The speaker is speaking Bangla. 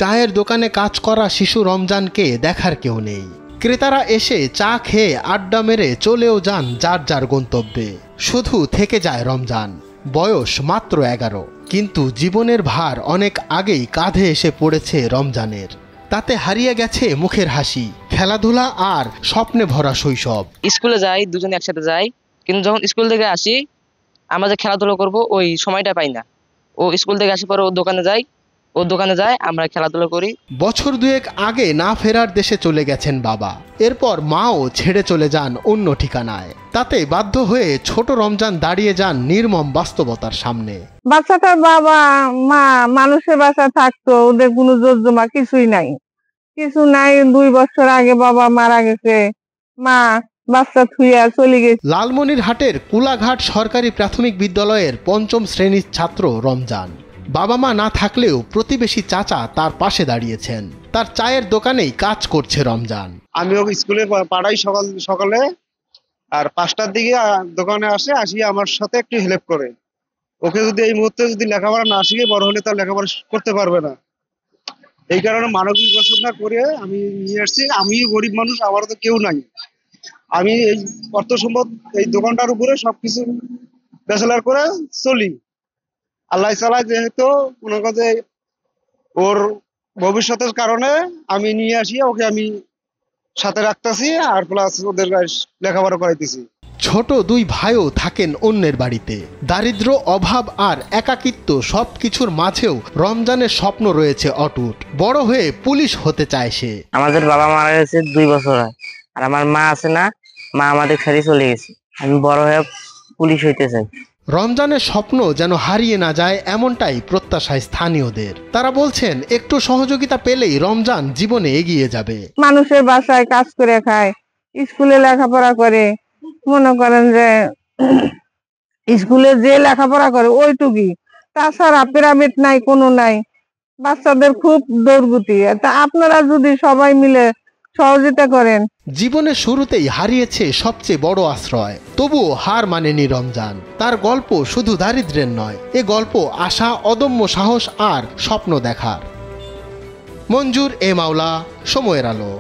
চায়ের দোকানে কাজ করা শিশু রমজানকে দেখার কেউ নেই। ক্রেতারা এসে চা খেয়ে আড্ডা মেরে চলেও যান যার যার গন্তব্যে। শুধু থেকে যায় রমজান। বয়স মাত্র 11, কিন্তু জীবনের ভার অনেক আগেই কাঁধে এসে পড়েছে রমজানের। তাতে হারিয়ে গেছে মুখের হাসি, খেলাধুলা আর স্বপ্নে ভরা শৈশব। স্কুলে যাই, দুজনে একসাথে যাই, কিন্তু যখন স্কুল থেকে আসি আমরা যে খেলাধুলা করব ওই সময়টা পাই না। ও স্কুল থেকে আসি পরে ওর দোকানে যায়, আমরা খেলাধুলা করি। বছর দুয়েক আগে না ফেরার দেশে চলে গেছেন বাবা। এরপর মাও ছেড়ে চলে যান অন্য ঠিকানায়। তাতে বাধ্য হয়ে ছোট রমজান দাঁড়িয়ে যান নির্মম বাস্তবতার সামনে। বাচ্চাটার বাবা মা মানুষের বাসা থাকতো, ওদের কোনো জোরজমা কিছুই নাই। 2 বছর আগে বাবা মারা গেছে, মা বাচ্চা থুইয়া চলে গেছে। লালমনিরহাটের কুলাঘাট সরকারি প্রাথমিক বিদ্যালয়ের 5ম শ্রেণীর ছাত্র রমজান। বাবা মা না থাকলেও প্রতিবেশী চাচা তার পাশে দাঁড়িয়েছেন। তার চায়ের দোকানেই কাজ করছে রমজান। আমি ওকে স্কুলে পাঠাই সকালে, আর 5টার দিকে দোকানে আসি আমার সাথে একটু হেল্প করে। ওকে যদি এই মুহূর্তে যদি লেখাপড়া না শিখে, বড় হলে তার লেখাপড়া করতে পারবে না। এই কারণে মানবিক পড়াশোনা করে আমি নিয়ে আসছি। আমিও গরিব মানুষ, আমারও তো কেউ নাই। আমি এই অর্থ সম্পদ এই দোকানটার উপরে সবকিছু ব্যাচেলার করে চলি। আল্লাহ চালায়, যেহেতু মনে করছে ওর ভবিষ্যতের কারণে আমি নিয়ে আসি, ওকে আমি সাথে রাখতেছি, আর প্লাস ওদের লেখাপড়া করাইতেছি। ছোট 2 ভাইও থাকেন অন্যের বাড়িতে। দারিদ্র্য, অভাব আর একাকিত্ব সবকিছুর মাঝেও রমজানের স্বপ্ন রয়েছে অটুট। বড় হয়ে পুলিশ হতে চায় সে। আমাদের বাবা মারা গেছে 2 বছর হয়, আর আমার মা আছে না, মা আমাদের ছেড়ে চলে গেছে। আমি বড় হয়ে পুলিশ হইতে চাই। রমজানের স্বপ্ন যেন হারিয়ে না যায়, এমনটাই প্রত্যাশায় স্থানীয়দের। তারা বলছেন একটু সহযোগিতা পেলেই রমজান জীবনে এগিয়ে যাবে। মানুষের বাসায় কাজ করে খায়, স্কুলে লেখাপড়া করে, মনে করেন যে স্কুলে যে লেখাপড়া করে ওইটুকুই, তাছাড়া পিরামিড নাই, কোনো নাই। বাচ্চাদের খুব দুর্গতি। তা আপনারা যদি সবাই মিলে সহযোগিতা করেন। জীবনের শুরুতেই হারিয়েছে সবচেয়ে বড় আশ্রয়, তবুও হার মানেনি রমজান। তার গল্প শুধু দারিদ্র্যের নয়, এ গল্প আশা, অদম্য সাহস আর স্বপ্ন দেখার। মঞ্জুর এ মাওলা, সময়ের আলো।